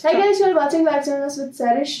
Hi guys, you're watching Live Channels with Sarish.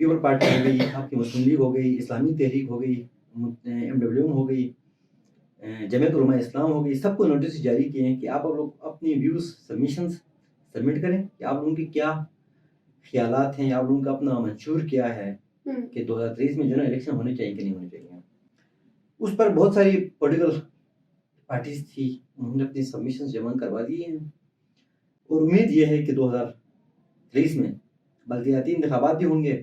People Party ہو گئی, آپ کی مسلم لیگ ہو گئی, اسلامی تحریک ہو گئی, MWM ہو گئی, جمعیت علماء اسلام ہو گئی, سب کو نوٹس جاری کیے ہیں کہ آپ لوگ اپنی ویوز سبمیشنز سبمٹ کریں کہ آپ لوگوں کے کیا خیالات ہیں, آپ لوگوں کا اپنا منشور کیا ہے کہ 2023 میں جو نا الیکشن ہونے چاہیے کہ نہیں ہونے چاہیے. اس پر بہت ساری پولیٹیکل پارٹیز تھی, انہوں نے اپنی سبمیشنز جمع کروا دیے ہیں, اور امید یہ ہے کہ 2023 میں بلدیاتی انتخابات بھی ہوں گے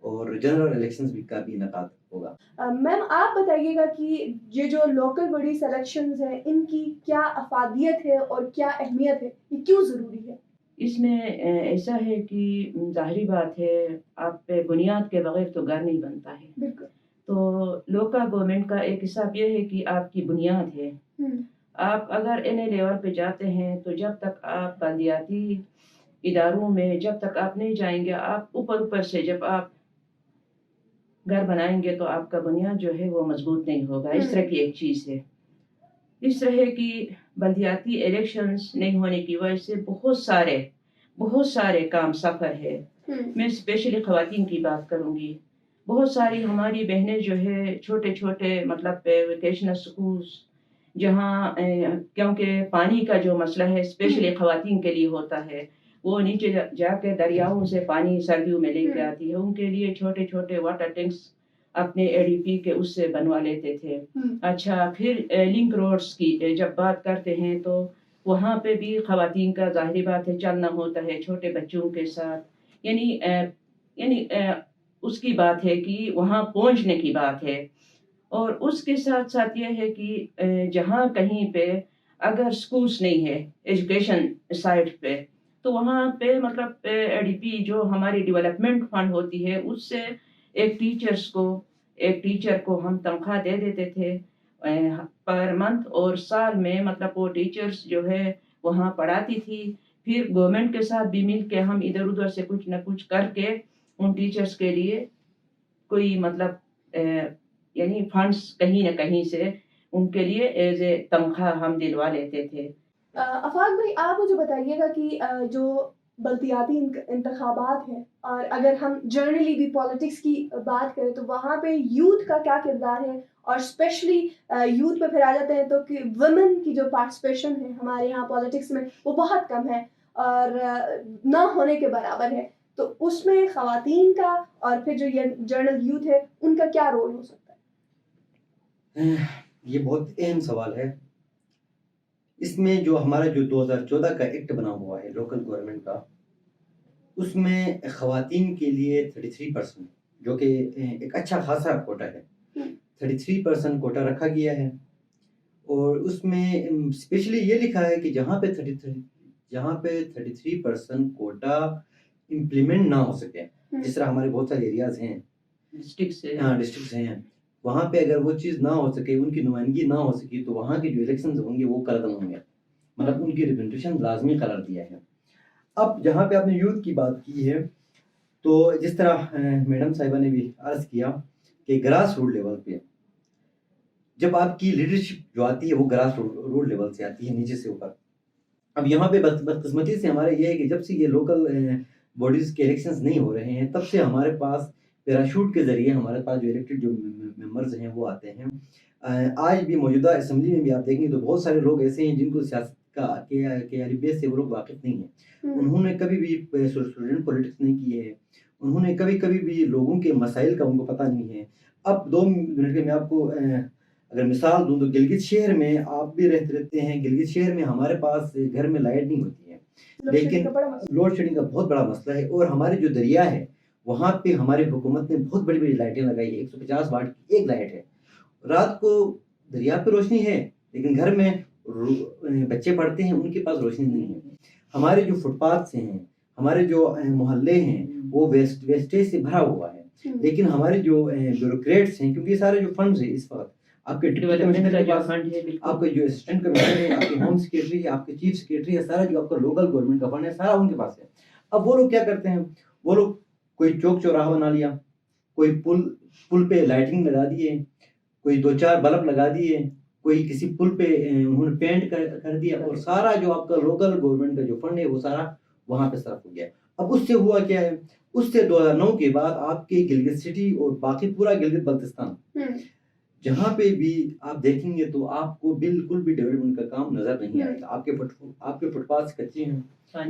اور جنرل الیکشنز بھی کا بھی انعقاد ہوگا. میم آپ بتائیے گا کہ یہ جو لوکل باڈیز الیکشنز ہیں ان کی کیا افادیت ہے اور کیا اہمیت ہے, یہ کیوں ضروری ہے؟ اس میں ایسا ہے کہ ظاہری بات ہے, آپ پہ بنیاد کے بغیر تو گھر نہیں بنتا ہے. بالکل. تو لوکل گورنمنٹ کا ایک حساب یہ ہے کہ آپ کی بنیاد ہے. آپ اگر این اے لیول پہ جاتے ہیں تو جب تک آپ بلدیاتی اداروں میں جب تک آپ نہیں جائیں گے, آپ اوپر سے جب آپ گھر بنائیں گے تو آپ کا بنیاد جو ہے وہ مضبوط نہیں ہوگا. اس طرح کی ایک چیز ہے. اس طرح کی بلدیاتی الیکشنز نہیں ہونے کی وجہ سے بہت سارے کام سفر ہے. میں اسپیشلی خواتین کی بات کروں گی. بہت ساری ہماری بہنیں جو ہے چھوٹے مطلب ویکیشنل سکولز جہاں کیونکہ پانی کا جو مسئلہ ہے اسپیشلی خواتین کے لیے ہوتا ہے, وہ نیچے جا کے دریاؤں سے پانی سردیوں میں لے کے آتی ہے. ان کے لیے چھوٹے واٹر ٹینکس اپنے ADP کے اس سے بنوا لیتے تھے. اچھا, پھر لنک روڈز کی جب بات کرتے ہیں تو وہاں پہ بھی خواتین کا ظاہری بات ہے چلنا ہوتا ہے چھوٹے بچوں کے ساتھ. یعنی اس کی بات ہے کہ وہاں پہنچنے کی بات ہے. اور اس کے ساتھ ساتھ یہ ہے کہ جہاں کہیں پہ اگر سکولز نہیں ہے ایجوکیشن سائٹ پہ, تو وہاں پہ مطلب ADP جو ہماری ڈیولپمنٹ فنڈ ہوتی ہے اس سے ایک ٹیچر کو ہم تنخواہ دے دیتے تھے پر منتھ, اور سال میں مطلب وہ ٹیچرز جو ہے وہاں پڑھاتی تھی. پھر گورنمنٹ کے ساتھ بھی مل کے ہم ادھر ادھر سے کچھ نہ کچھ کر کے ان ٹیچرز کے لیے کوئی مطلب یعنی فنڈز کہیں نہ کہیں سے ان کے لیے ایز اے تنخواہ ہم دلوا لیتے تھے. افاق بھائی آپ مجھے بتائیے گا کہ جو بلدیاتی انتخابات ہیں, اور اگر ہم جنرلی بھی پالیٹکس کی بات کریں تو وہاں پہ یوتھ کا کیا کردار ہے, اور اسپیشلی یوتھ پہ پھر آ جاتے ہیں تو کہ ویمن کی جو پارٹیسپیشن ہے ہمارے یہاں پالیٹکس میں وہ بہت کم ہے اور نہ ہونے کے برابر ہے. تو اس میں خواتین کا اور پھر جو یہ جنرل یوتھ ہے ان کا کیا رول ہو سکتا ہے؟ یہ بہت اہم سوال ہے. اس میں جو ہمارا جو 2014 کا ایکٹ بنا ہوا ہے لوکل گورنمنٹ کا, اس میں خواتین کے لیے 33% جو کہ ایک اچھا خاصا کوٹا ہے, 33% کوٹا رکھا گیا ہے. اور اس میں اسپیشلی یہ لکھا ہے کہ جہاں پہ 33% کوٹا امپلیمنٹ نہ ہو سکے, جس طرح ہمارے بہت سارے ایریاز ہیں ڈسٹرکٹس ہیں, وہاں پہ اگر وہ چیز نہ ہو سکے, ان کی نمائندگی نہ ہو سکی, تو وہاں کے جو الیکشنز ہوں گے وہ کل عدم ہوں گے. مطلب ان کی ریپرزنٹیشن لازمی قرار دیا ہے. اب جہاں پہ آپ نے یوتھ کی بات کی ہے, تو جس طرح میڈم صاحبہ نے بھی عرض کیا کہ گراس روٹ لیول پہ جب آپ کی لیڈرشپ جو آتی ہے وہ گراس روٹ لیول سے آتی ہے, نیچے سے اوپر. اب یہاں پہ بدقسمتی سے ہمارا یہ ہے کہ جب سے یہ لوکل باڈیز کے الیکشنز نہیں ہو رہے ہیں, تب سے ہمارے پاس پیراشوٹ کے ذریعے ہمارے پاس جو الیکٹڈ جو ممبرز ہیں وہ آتے ہیں. آج بھی موجودہ اسمبلی میں بھی آپ دیکھیں تو بہت سارے لوگ ایسے ہیں جن کو سیاست کے البیت سے وہ لوگ واقف نہیں ہیں. انہوں نے کبھی بھی اسٹوڈنٹ پولیٹکس نہیں کیے ہیں, انہوں نے کبھی بھی لوگوں کے مسائل کا ان کو پتہ نہیں ہے. اب 2 منٹ کے میں آپ کو اگر مثال دوں تو گلگت شہر میں آپ بھی رہتے ہیں, گلگت شہر میں ہمارے پاس گھر میں لائٹ نہیں ہوتی ہے, لیکن لوڈ شیڈنگ کا بہت بڑا مسئلہ ہے. اور ہمارے جو دریا ہے وہاں پہ ہماری حکومت نے بہت بڑی بڑی لائٹیں لگائی ہے, 150 واٹ کی ایک لائٹ ہے. رات کو دریا پہ روشنی ہے لیکن گھر میں بچے پڑھتے ہیں ان کے پاس روشنی نہیں ہے. ہمارے جو فٹ پاتھ ہیں, ہمارے جو محلے ہیں وہ ویسٹیج سے بھرا ہوا ہے. لیکن ہمارے جو بیوروکریٹس ہیں, کیونکہ یہ سارے جو فنڈز ہیں اس وقت آپ کے ڈیولپمنٹ کا جو فنڈ ہے, آپ کے جو اسسٹنٹ کمشنر ہے, آپ کے ہوم سیکریٹری ہے, آپ کے چیف سیکریٹری ہے, سارا جو آپ کا لوکل گورنمنٹ کا فنڈ ہے سارا ان کے پاس ہے. اب وہ لوگ کیا کرتے ہیں, وہ لوگ کوئی چوک چوراہا بنا لیا, کوئی پل پہ لائٹنگ لگا دیے, کوئی 2-4 بلب لگا دیے, کوئی کسی پل پہ انہوں نے پینٹ کر دیا, اور سارا جو آپ کا لوکل گورنمنٹ کا جو فنڈ ہے وہ سارا وہاں پہ صرف ہو گیا. اب اس سے ہوا کیا ہے، اس سے 2009 کے بعد آپ کے گلگت سٹی اور باقی پورا گلگت بلتستان جہاں پہ بھی آپ دیکھیں گے تو آپ کو بالکل بھی ڈیولپمنٹ کا کام نظر نہیں آئے گا. آپ کے فٹ پاتھ کچے ہیں،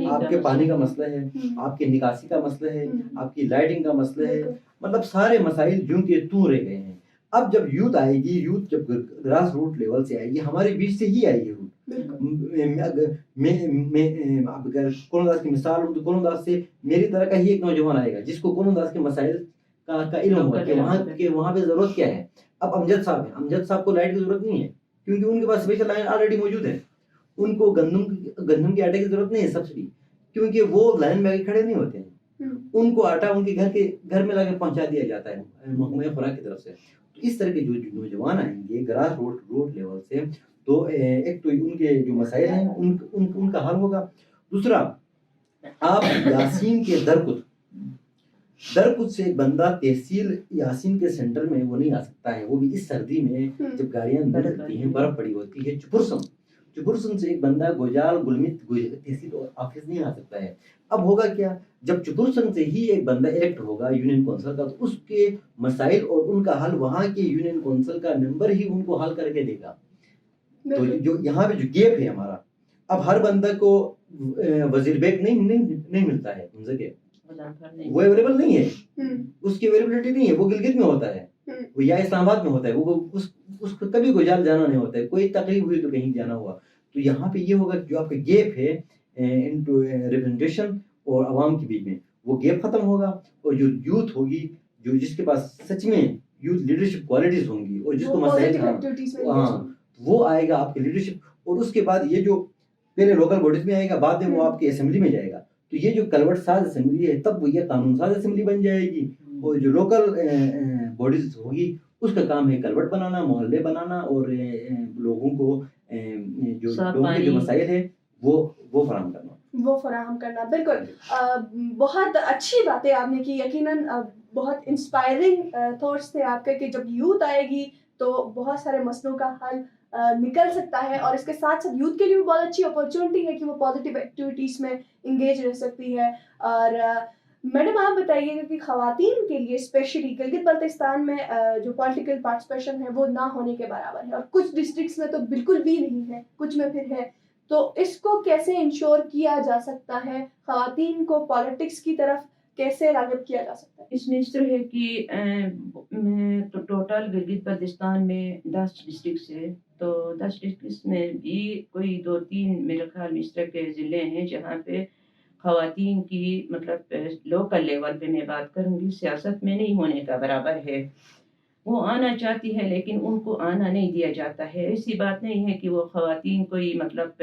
آپ کے پانی کا مسئلہ ہے، آپ کے نکاسی کا مسئلہ ہے، آپ کی لائٹنگ کا مسئلہ ہے، مطلب سارے مسائل جوں کے توں رہ گئے ہیں. اب جب یوتھ آئے گی، یوتھ جب گراس روٹ لیول سے آئے گی، ہمارے بیچ سے ہی آئے گی روٹ. میں اگر کونو داس کی مثال ہوں تو کونو داس سے میری طرح کا ہی ایک نوجوان آئے گا جس کو کونو داس کے مسائل کا علم ہوگا کہ وہاں پہ ضرورت کیا ہے. اب امجد صاحب ہیں، امجد صاحب کو لائٹ کی ضرورت نہیں ہے کیونکہ ان کے پاس اسپیشل لائن آلریڈی موجود ہے. ان کو گندم کے آٹے کی ضرورت نہیں ہے سبسڈی، کیونکہ وہ لائن میں آگے کھڑے نہیں ہوتے ہیں. ان کو آٹا ان کے گھر میں لا کے پہنچا دیا جاتا ہے محکمہ خوراک کی طرف سے. تو اس طرح کے جو نوجوان آئیں گے گراس روٹ لیول سے، تو ایک تو ان کے جو مسائل ہیں ان کا حل ہوگا. دوسرا، آپ یاسین کے درکت سے ایک بندہ تحصیل یاسین کے سینٹر میں وہ نہیں آ سکتا ہے، وہ بھی اس سردی میں جب گاڑیاں نہیں چلتی ہیں، برف پڑی ہوتی ہے. چپرسن سے ایک بندہ گوجال گلمت تحصیل آفس نہیں آ سکتا ہے. اب ہوگا کیا، جب چپرسن سے ہی ایک بندہ الیکٹ ہوگا یونین کونسل کا، تو اس کے مسائل اور ان کا حل وہاں کے یونین کونسل کا ممبر ہی ان کو حل کر کے دے گا. تو جو یہاں پہ جو گیپ ہے ہمارا، اب ہر بندہ کو وزیر بیگ نہیں ملتا ہے، وہ اویلیبل نہیں ہے، اس کی اویلیبلٹی نہیں ہے. وہ گلگت میں ہوتا ہے، وہ یا اسلام آباد میں ہوتا ہے، وہ اس کو کبھی گوجال جانا نہیں ہوتا ہے. کوئی تقریب ہوئی تو کہیں جانا ہوا. تو یہاں پہ یہ ہوگا جو آپ کا گیپ ہے انٹو ریپرزنٹیشن اور عوام کے بیچ میں، وہ گیپ ختم ہوگا. اور جو یوتھ ہوگی، جو جس کے پاس سچ میں یوتھ لیڈرشپ کوالٹیز ہوں گی اور جس کو مسائل وہ آئے گا آپ کی لیڈرشپ. اور اس کے بعد یہ جو پہلے لوکل باڈیز میں آئے گا، بعد میں وہ آپ کی اسمبلی میں جائے گا. تو یہ جو کلوٹ ساز اسمبلی ہے، تب وہ یہ قانون ساز اسمبلی بن جائے گی. اور جو لوکل باڈیز ہوگی، اس کا کام ہے کلوٹ بنانا، محلے بنانا، اور لوگوں کو لوگوں کے جو مسائل ہے وہ فراہم کرنا. بالکل، بہت اچھی باتیں آپ نے کی. یقیناً بہت انسپائرنگ تھاٹس تھے آپ کے کہ جب یوتھ آئے گی تو بہت سارے مسئلوں کا حل نکل سکتا ہے. اور اس کے ساتھ ساتھ یوتھ کے لیے بھی بہت اچھی اپرچونٹی ہے کہ وہ پازیٹیو ایکٹیویٹیز میں انگیج رہ سکتی ہے. اور میڈم آپ بتائیے گا کہ خواتین کے لیے اسپیشلی گلگت بلتستان میں جو پولیٹیکل پارٹیسپیشن ہے وہ نہ ہونے کے برابر ہے، اور کچھ ڈسٹرکٹس میں تو بالکل بھی نہیں ہے، کچھ میں پھر ہے. تو اس کو کیسے انشور کیا جا سکتا ہے، خواتین کو پالیٹکس کی طرف کیسے راغب کیا جا سکتا ہے؟ اس میں اس طرح ہے کہ ٹوٹل گلگت بلتستان میں 10 ڈسٹرکٹس ہے. تو 10 ڈسٹرکٹس میں بھی کوئی 2-3 میرے خیال میں اس طرح کے ضلع ہیں جہاں پہ خواتین کی مطلب لوکل لیول پہ میں بات کروں گی، سیاست میں نہیں ہونے کا برابر ہے. وہ آنا چاہتی ہے لیکن ان کو آنا نہیں دیا جاتا ہے. ایسی بات نہیں ہے کہ وہ خواتین کوئی مطلب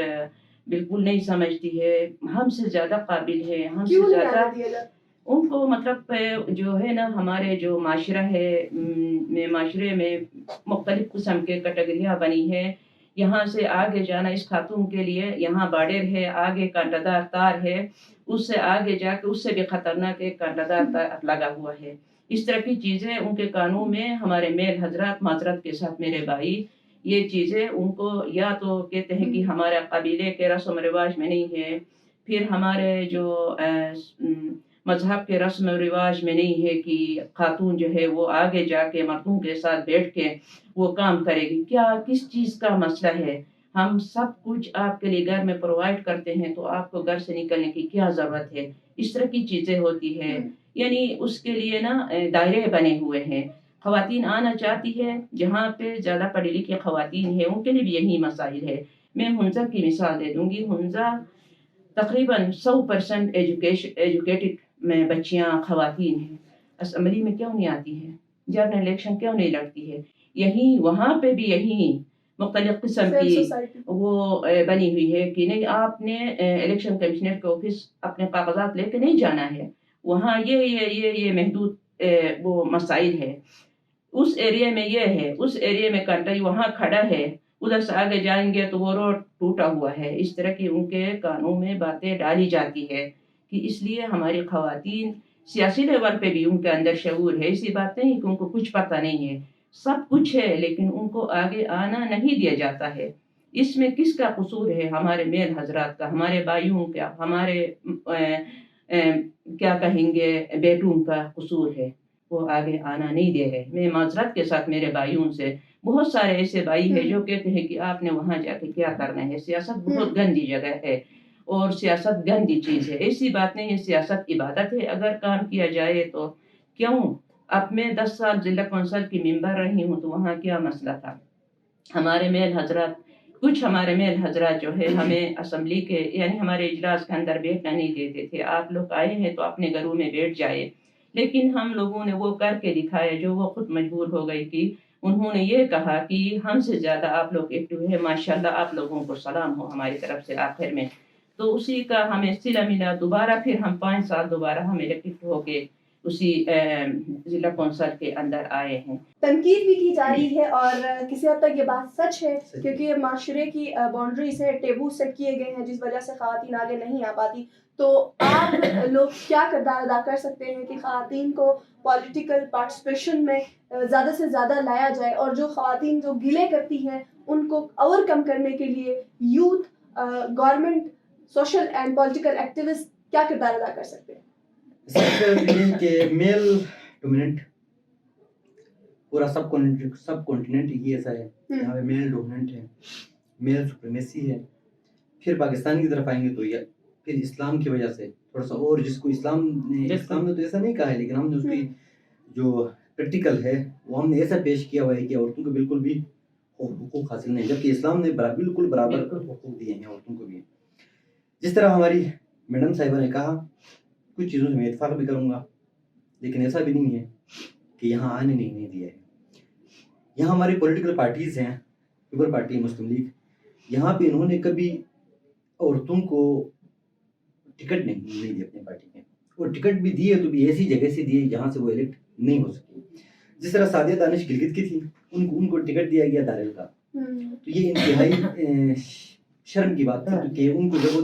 بالکل نہیں سمجھتی ہے، ہم سے زیادہ قابل ہے، ہم سے زیادہ ان کو مطلب جو ہے نا، ہمارے جو معاشرہ ہے معاشرے میں مختلف قسم کے کیٹیگریاں بنی ہے. یہاں سے آگے جانا اس خاتون کے لیے، یہاں بارڈر ہے، آگے کانٹا دار تار ہے، اس سے آگے جا کے اس سے بھی خطرناک ایک کانٹا دار تار لگا ہوا ہے. اس طرح کی چیزیں ان کے قانون میں، ہمارے میل حضرات معذرت کے ساتھ میرے بھائی، یہ چیزیں ان کو یا تو کہتے ہیں کہ ہمارے قبیلے کے رسم و رواج میں نہیں ہے، پھر ہمارے جو مذہب کے رسم و رواج میں نہیں ہے کہ خاتون جو ہے وہ آگے جا کے مردوں کے ساتھ بیٹھ کے وہ کام کرے گی. کیا کس چیز کا مسئلہ ہے؟ ہم سب کچھ آپ کے لیے گھر میں پرووائڈ کرتے ہیں، تو آپ کو گھر سے نکلنے کی کیا ضرورت ہے؟ اس طرح کی چیزیں ہوتی ہے. یعنی اس کے لیے نا دائرے بنے ہوئے ہیں. خواتین آنا چاہتی ہے، جہاں پہ زیادہ پڑھی لکھی خواتین ہیں ان کے لیے بھی یہی مسائل ہے. میں ہنزا کی مثال دے دوں گی. ہنزا تقریباً 100% ایجوکیٹڈ میں بچیاں خواتین ہیں. اسمبلی میں کیوں نہیں آتی ہے؟ جنرل الیکشن کیوں نہیں لڑتی ہے؟ یہی وہاں پہ بھی یہی مختلف قسم کی وہ بنی ہوئی ہے کہ نہیں، آپ نے الیکشن کمشنر کے آفس اپنے کاغذات لے کے نہیں جانا ہے. وہاں یہ محدود وہ مسائل ہے. اس ایریا میں یہ ہے، اس ایریا میں کنٹری وہاں کھڑا ہے، ادھر سے آگے جائیں گے تو وہ روڈ ٹوٹا ہوا ہے. اس طرح کی ان کے قانون میں باتیں ڈالی جاتی ہے کہ اس لیے ہماری خواتین سیاسی لیول پہ بھی ان کے اندر شعور ہے. ایسی بات نہیں کہ ان کو کچھ پتہ نہیں ہے، سب کچھ ہے، لیکن ان کو آگے آنا نہیں دیا جاتا ہے. اس میں کس کا قصور ہے؟ ہمارے میل حضرات کا، ہمارے بھائیوں کا، ہمارے کیا کہیں گے بیٹوں کا قصور ہے، وہ آگے آنا نہیں دے رہے. میں معذرت کے ساتھ میرے بھائیوں سے، بہت سارے ایسے بھائی ہیں جو کہتے ہیں کہ آپ نے وہاں جا کے کیا کرنا ہے، سیاست بہت گندی جگہ ہے اور سیاست گندی چیز ہے. ایسی بات نہیں ہے، سیاست عبادت ہے. اگر کام کیا جائے تو کیوں؟ اب میں 10 سال ضلع کونسل کی ممبر رہی ہوں تو وہاں کیا مسئلہ تھا. ہمارے کچھ میل حضرات جو ہے ہمیں اسمبلی کے یعنی ہمارے اجلاس کے اندر بیٹھنا نہیں دیتے تھے. آپ لوگ آئے ہیں تو اپنے گھروں میں بیٹھ جائے. لیکن ہم لوگوں نے وہ کر کے دکھایا جو وہ خود مجبور ہو گئی تھی. انہوں نے یہ کہا کہ ہم سے زیادہ آپ لوگ ایکٹیو ہیں، ماشاءاللہ آپ لوگوں کو سلام ہو ہماری طرف سے. آخر میں تو اسی کا ہمیں صلہ ملا. دوبارہ پھر ہم 5 سال دوبارہ ہم الیکٹ ہو کے اسی ضلع کونسل کے اندر آئے ہیں. تنقید بھی کی جا رہی ہے اور کسی حد تک یہ بات سچ ہے کیونکہ معاشرے کی باؤنڈری سے ٹیبو سیٹ کیے گئے ہیں جس وجہ سے خواتین آگے نہیں آ پاتی. تو آپ لوگ کیا کردار ادا کر سکتے ہیں کہ خواتین کو پولیٹیکل پارٹیسپیشن میں زیادہ سے زیادہ لایا جائے، اور جو خواتین جو گلے کرتی ہیں ان کو اوور کم کرنے کے لیے youth, government, social and political activist کیا کردار ادا کر سکتے ہیں؟ سب سے یہ کہ میل ڈومیننٹ پورا سب کانٹیننٹ ہی ایسا ہے، یہاں پہ میل ڈومیننٹ ہے، میل سپریمیسی ہے. پھر پاکستان کی طرف آئیں گے تو یہ پھر اسلام کی وجہ سے تھوڑا سا، اور جس کو اسلام نے تو ایسا نہیں کہا ہے، لیکن ہم نے اس کی جو پریکٹیکل ہے وہ ہم نے ایسا پیش کیا ہوا ہے کہ عورتوں کو بالکل بھی حقوق حاصل نہیں، جبکہ اسلام نے بالکل برابر حقوق دیے ہیں عورتوں کو بھی. جس طرح ہماری میڈم صاحبہ نے کہا، کچھ چیزوں سے میں اتفاق بھی کروں گا، لیکن ایسا بھی نہیں ہے کہ یہاں آنے نہیں دیا ہے. یہاں ہماری پولیٹیکل پارٹیز ہیں، پیپل پارٹی، مسلم لیگ، یہاں پہ انہوں نے کبھی عورتوں کو ٹکٹ نہیں دی اپنی پارٹی میں، اور ٹکٹ بھی دیے تو بھی ایسی جگہ سے دیے جہاں سے وہ الیکٹ نہیں ہو سکی. جس طرح سعدیہ دانش گلگت کی تھی، ان کو ٹکٹ دیا گیا دارل کا، تو یہ انتہائی شرم کی بات تھی کہ ان کو جب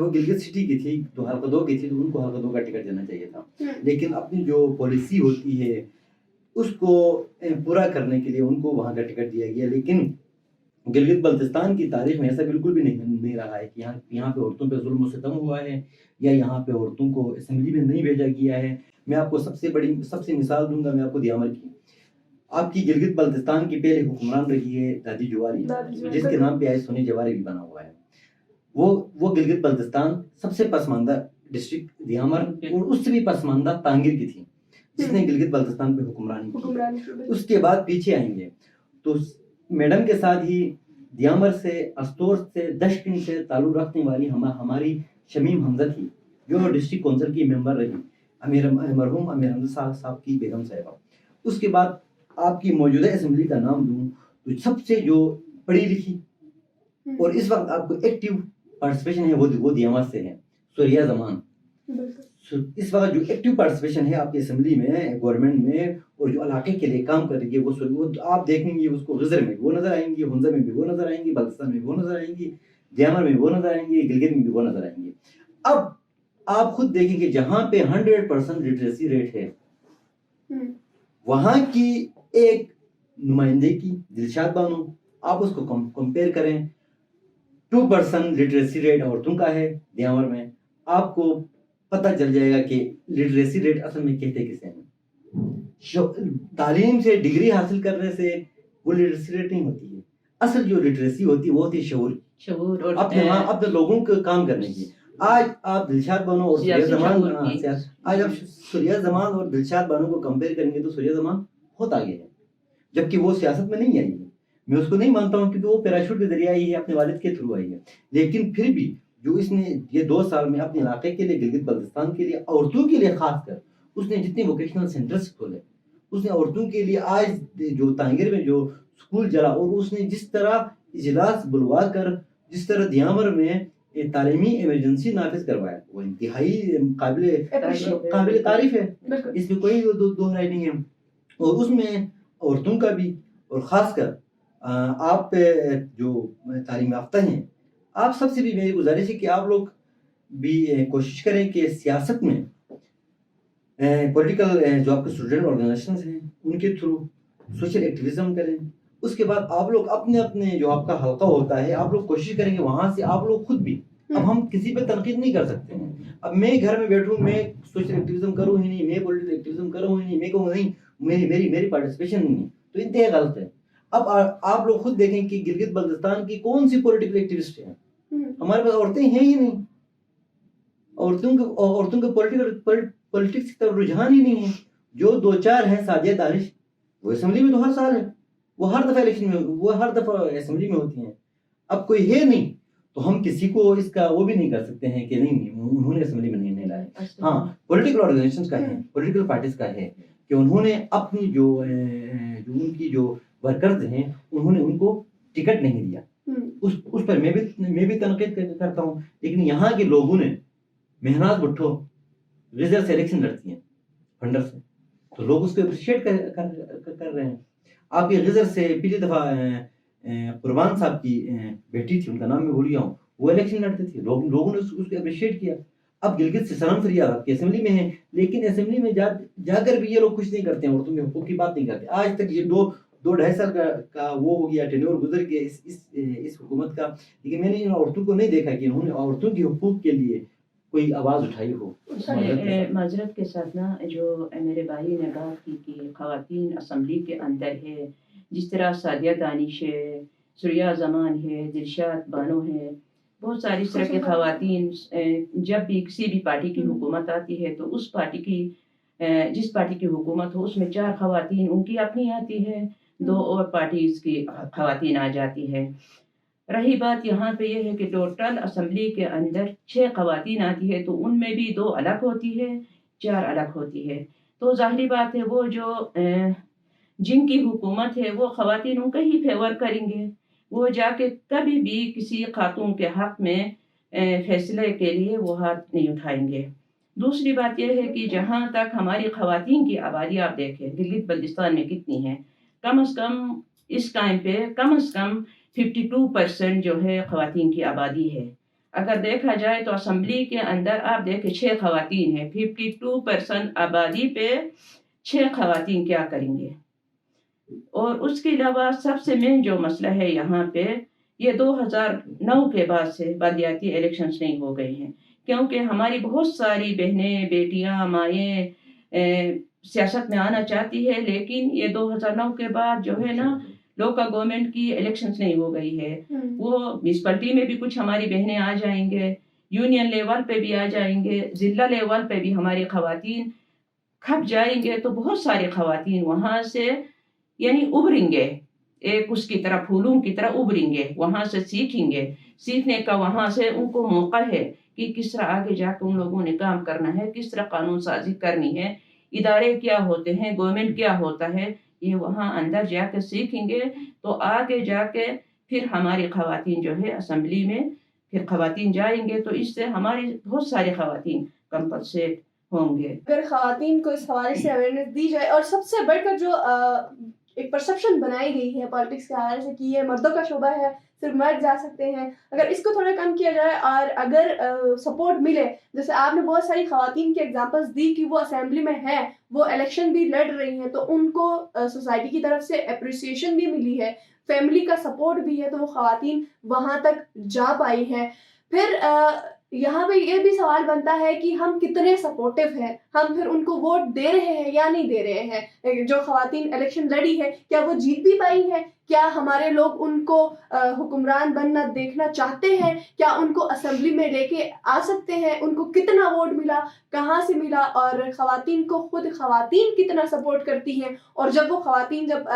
وہ گلگت سٹی کی تھی تو حلقہ 2 کی تھی تو ان کو حلقہ 2 کا ٹکٹ دینا چاہیے تھا. لیکن اپنی جو پالیسی ہوتی ہے اس کو پورا کرنے کے لیے ان کو وہاں کا ٹکٹ دیا گیا. لیکن گلگت بلتستان کی تاریخ میں ایسا بالکل بھی نہیں رہا ہے کہ یہاں پہ عورتوں پہ ظلم و ستم ہوا ہے یا یہاں پہ عورتوں کو اسمبلی میں نہیں بھیجا گیا ہے. میں آپ کو سب سے مثال دوں گا، میں آپ کو دیامر کی. آپ کی گلگت بلتستان کی پہلے حکمران رہی ہے دادی جواری، جس کے نام پہ آج سونی جواری بھی بنا ہوا ہے. وہ گلگت بلتستان سب سے پسماندہ ڈسٹرکٹ دیامر اور اس سے بھی پسماندہ تانگیر کی تھی جس نے گلگت بلتستان پہ حکمرانی کی. اس کے بعد پیچھے آئیں گے تو میڈم کے ساتھ ہی دیامر سے، استور سے، دشکن سے تعلق رکھنے والی ہماری شمیم حمزہ تھی جو ڈسٹرکٹ کونسل کی ممبر رہی، مرحوم امیر حمزہ صاحب کی بیگم صاحبہ. اس کے بعد آپ کی موجودہ اسمبلی کا نام دوں تو سب سے جو پڑھی لکھی اور اس وقت آپ کو ایکٹیو پارٹیسپیشن ہے وہ دیامر سے ہے، سوریہ زمان. اس وقت جو ایکٹیو پارٹیسپیشن ہے آپ کی اسمبلی میں، گورنمنٹ میں، اور جو علاقے کے لیے کام کر رہی ہے وہ آپ دیکھیں گے، اس کو غزر میں بھی وہ نظر آئیں گی، ہنزہ میں بھی وہ نظر آئیں گی، بلتستان میں بھی وہ نظر آئیں گی، دیامر میں بھی وہ نظر آئیں گی، گلگت میں بھی وہ نظر آئیں گی. اب آپ خود دیکھیں کہ جہاں پہ 100% لٹریسی ریٹ ہے وہاں کی ایک نمائندے کی دلشاد بانو، آپ اس کو کمپیئر کریں 2% لٹریسی ریٹ عورتوں کا ہے دیامر میں، آپ کو پتہ چل جائے گا کہ لٹریسی ریٹ اصل میں کہتے کسے ہیں. تعلیم سے ڈگری حاصل کرنے سے وہ لٹریسی ریٹ نہیں ہوتی ہے. اصل جو لٹریسی ہوتی ہے وہ ہوتی ہے شعور اور اپنے لوگوں کو کام کرنے کی. آج آپ دلشاد بانو اور سوریہ زمان اور دلشاد بانو کو کمپیئر کریں گے تو سوریہ زمان بہت آگے ہے، جبکہ وہ سیاست میں نہیں آئی ہے. میں اس کو نہیں مانتا ہوں کیونکہ وہ پیراشوٹ کے ذریعے آئی ہے، اپنے والد کے تھرو آئی ہے. لیکن پھر بھی جو اس نے یہ 2 سال میں اپنے علاقے کے لیے، گلگت بلتستان کے لیے، عورتوں کے لیے خاص کر اس نے جتنے ووکیشنل سینٹرز کھولے، اس نے عورتوں کے لیے آج جو تانگیر میں جو سکول جلا، اور اس نے جس طرح اجلاس بلوا کر جس طرح دیامر میں تعلیمی ایمرجنسی نافذ کروایا وہ انتہائی قابل تعریف ہے، اس میں کوئی دو رائے نہیں ہے. اور اس میں عورتوں کا بھی، اور خاص کر آپ جو تعلیم یافتہ ہیں، آپ سب سے بھی میری گزارش ہے کہ آپ لوگ بھی کوشش کریں کہ سیاست میں پولیٹیکل جو آپ کے اسٹوڈنٹ آرگنائزیشنز ہیں ان کے تھرو سوشل ایکٹیویزم کریں. اس کے بعد آپ لوگ اپنے جو آپ کا حلقہ ہوتا ہے، آپ لوگ کوشش کریں کہ وہاں سے آپ لوگ خود بھی اب ہم کسی پہ تنقید نہیں کر سکتے ہیں. اب میں گھر میں بیٹھوں, میں سوشل ایکٹیویزم کروں ہی نہیں, میں پولیٹیکل ایکٹیویزم کروں ہی نہیں, میں کہوں نہیں میری پارٹیسپیشن نہیں ہے, تو انتہائی غلط ہے. اب آپ لوگ خود دیکھیں کہ گلگت بلتستان کی کون سی پولیٹیکل ایکٹیوسٹ ہیں؟ ہمارے پاس عورتیں ہیں ہی نہیں. عورتوں کے پولیٹکس کی طرف رجحان ہی نہیں ہے. جو 2-4 ہیں, سعدیہ دانش, وہ اسمبلی میں تو ہر سال ہے, وہ ہر دفعہ الیکشن میں, وہ ہر دفعہ اسمبلی میں ہوتی ہیں. اب کوئی ہے نہیں تو ہم کسی کو اس کا وہ بھی نہیں کر سکتے ہیں کہ نہیں انہوں نے اسمبلی میں نہیں لائے. ہاں, پولیٹیکل آرگنائزیشن کا ہے, پولیٹیکل پارٹیز کا ہے کہ انہوں نے اپنی جو ان کی جو ورکرز ہیں انہوں نے ان کو ٹکٹ نہیں دیا. اس پر میں بھی تنقید کرتا ہوں. لیکن یہاں کے لوگوں نے, مہناز بھٹو غزل سے الیکشن لڑتی ہیں فنڈر سے, تو لوگ اس کو اپریشیٹ کر رہے ہیں. آپ کی غزل سے پچھلی دفعہ قربان صاحب کی بیٹی تھی, ان کا نام میں بھول گیا ہوں, وہ الیکشن لڑتے تھے, لوگوں نے اس کو اپریشیٹ کیا. اب گلگت سے سلام فریاد آپ کی اسمبلی میں ہیں, لیکن اسمبلی میں جا کر بھی یہ لوگ کچھ نہیں کرتے ہیں, عورتوں کے حقوق کی بات نہیں کرتے. آج تک یہ 2-2.5 سال کا وہ ہو گیا, ٹینیور گزر گیا اس حکومت کا, لیکن میں نے ان عورتوں کو نہیں دیکھا کہ انہوں نے عورتوں کے حقوق کے لیے کوئی آواز اٹھائی ہو. معذرت کے ساتھ نا, جو میرے بھائی نے بات کی کہ خواتین اسمبلی کے اندر ہے, جس طرح سعدیہ دانش ہے, سریا زمان ہے, دلشاد بانو ہے, بہت ساری اس طرح کی خواتین, جب بھی کسی بھی پارٹی کی حکومت آتی ہے تو اس پارٹی کی جس پارٹی کی حکومت ہو اس میں 4 خواتین ان کی اپنی آتی ہے, 2 اور پارٹیز کی خواتین آ جاتی ہے. رہی بات یہاں پہ یہ ہے کہ ٹوٹل اسمبلی کے اندر 6 خواتین آتی ہے, تو ان میں بھی 2 الگ ہوتی ہے, 4 الگ ہوتی ہے. تو ظاہری بات ہے وہ جو جن کی حکومت ہے وہ خواتینوں کا ہی فیور کریں گے, وہ جا کے کبھی بھی کسی خاتون کے حق میں فیصلے کے لیے وہ ہاتھ نہیں اٹھائیں گے. دوسری بات یہ ہے کہ جہاں تک ہماری خواتین کی آبادی آپ دیکھیں گلگت بلتستان میں کتنی ہے, کم از کم اس ٹائم پہ کم از کم 52% جو ہے خواتین کی آبادی ہے. اگر دیکھا جائے تو اسمبلی کے اندر آپ دیکھیں 6 خواتین ہیں, 52% آبادی پہ 6 خواتین کیا کریں گے. اور اس کے علاوہ سب سے مین جو مسئلہ ہے یہاں پہ, یہ 2009 کے بعد سے بلدیاتی الیکشنز نہیں ہو گئے ہیں, کیونکہ ہماری بہت ساری بہنیں, بیٹیاں, مائیں سیاست میں آنا چاہتی ہے, لیکن یہ 2009 کے بعد جو ہے نا لوکل گورنمنٹ کی الیکشنز نہیں ہو گئی ہے. وہ میونسپلٹی میں بھی کچھ ہماری بہنیں آ جائیں گے, یونین لیول پہ بھی آ جائیں گے, ضلع لیول پہ بھی ہماری خواتین کھپ جائیں گے, تو بہت ساری خواتین وہاں سے یعنی ابھریں گے, ایک اس کی طرح پھولوں کی طرح ابھریں گے, وہاں سے سیکھیں گے. سیکھنے کا وہاں سے ان کو موقع ہے کہ کس طرح آگے جا کے ان لوگوں نے کام کرنا ہے, کس طرح قانون سازی کرنی ہے, ادارے کیا ہوتے ہیں, گورنمنٹ کیا ہوتا ہے, یہ وہاں اندر جا کے سیکھیں گے. تو آگے جا کے پھر ہماری خواتین جو ہے اسمبلی میں پھر خواتین جائیں گے, تو اس سے ہماری بہت ساری خواتین کمپلسیٹ ہوں گے. اگر خواتین کو اس حوالے سے اویئرنیس دی جائے, اور سب سے بڑھ کر جو ایک پرسپشن بنائی گئی ہے پالیٹکس کے حوالے سے کہ یہ مردوں کا شعبہ ہے, صرف مرد جا سکتے ہیں, اگر اس کو تھوڑا کم کیا جائے اور اگر سپورٹ ملے, جیسے آپ نے بہت ساری خواتین کی ایگزامپلس دی کہ وہ اسمبلی میں ہیں, وہ الیکشن بھی لڑ رہی ہیں, تو ان کو سوسائٹی کی طرف سے اپریسیشن بھی ملی ہے, فیملی کا سپورٹ بھی ہے, تو وہ خواتین وہاں تک جا پائی ہیں. پھر یہاں پہ یہ بھی سوال بنتا ہے کہ ہم کتنے سپورٹیو ہیں, ہم پھر ان کو ووٹ دے رہے ہیں یا نہیں دے رہے ہیں. جو خواتین الیکشن لڑی ہے کیا وہ جیت بھی پائی ہے, کیا ہمارے لوگ ان کو حکمران بننا دیکھنا چاہتے ہیں, کیا ان کو اسمبلی میں لے کے آ سکتے ہیں, ان کو کتنا ووٹ ملا, کہاں سے ملا, اور خواتین کو خود خواتین کتنا سپورٹ کرتی ہیں, اور جب وہ خواتین جب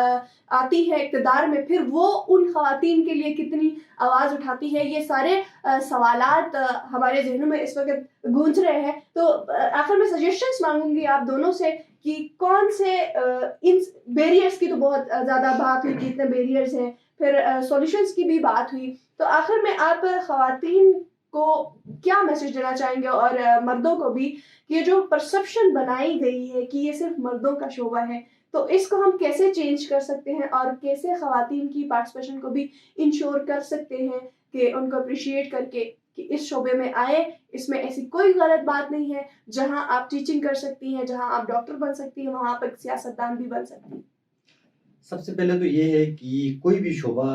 آتی ہے اقتدار میں پھر وہ ان خواتین کے لیے کتنی آواز اٹھاتی ہے. یہ سارے سوالات ہمارے ذہنوں میں اس وقت گونج رہے ہیں. تو آخر میں سجیشنز مانگوں گی آپ دونوں سے کہ کون سے ان بیریئرز کی تو بہت زیادہ بات ہوئی کہ اتنے بیریئرز ہیں, پھر سولوشنز کی بھی بات ہوئی, تو آخر میں آپ خواتین کو کیا میسج دینا چاہیں گے, اور مردوں کو بھی, یہ جو پرسپشن بنائی گئی ہے کہ یہ صرف مردوں کا شعبہ ہے, تو اس کو ہم کیسے چینج کر سکتے ہیں, اور کیسے خواتین کی پارٹیسپیشن کو بھی انشور کر سکتے ہیں کہ ان کو اپریشیٹ کر کے کہ اس شعبے میں آئے, اس میں ایسی کوئی غلط بات نہیں ہے, جہاں آپ ٹیچنگ کر سکتی ہیں, جہاں آپ ڈاکٹر بن سکتی ہیں, وہاں آپ ایک سیاستدان بھی بن سکتی ہیں. سب سے پہلے تو یہ ہے کہ کوئی بھی شعبہ